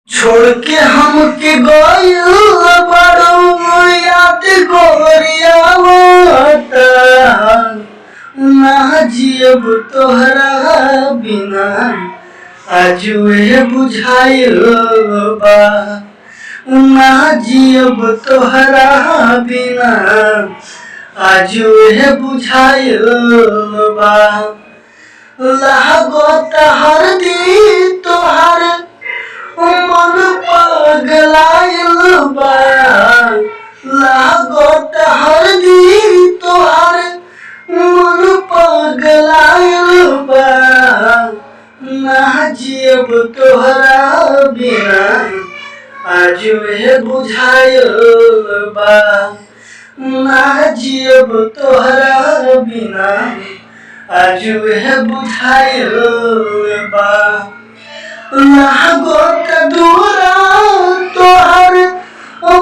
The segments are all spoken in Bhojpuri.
छोड़ के हमके गइल बाड़ू याद गोरियावता ना जियब तोहरा बिना आजुए बुझाइल बा ना जियब तोहरा बिना आजुए बुझाइल बा लागत हरदी तोहर मन पगलाइल बा लागत हरदी तोहर मन पगलाइल बा ना जियब तोहरा बिना आजुए बुझाइल बा ना जियब तोहरा बिना आजुए बुझाइल बा लागत दूरा तोहर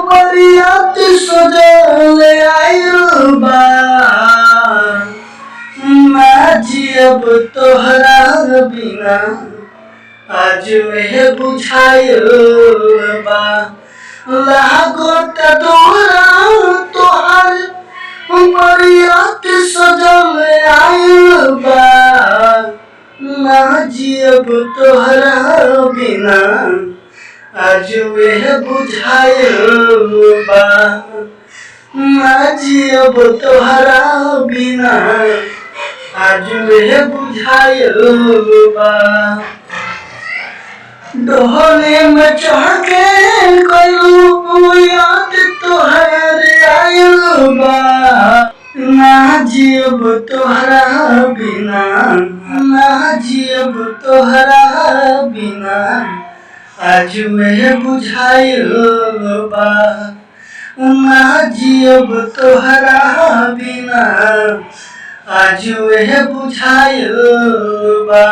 बरियात सजल आइल बा ना जियब तोहरा बिना आजुए बुझाइल बा लागत दूरा तोहर बरियात सजल आइल बा ना जियब तोहरा बिना आजुए बुझाइल बा ना जियब तोहरा बिना आजुए बुझाइल बा डोले में चढ़ के कइलू याद तोहर आइल बा ना जियब तोहरा बिना ना जियब तोहरा बिना आजुए बुझाइल बा ना जियब तोहरा बिना आजुए बुझाइल बा।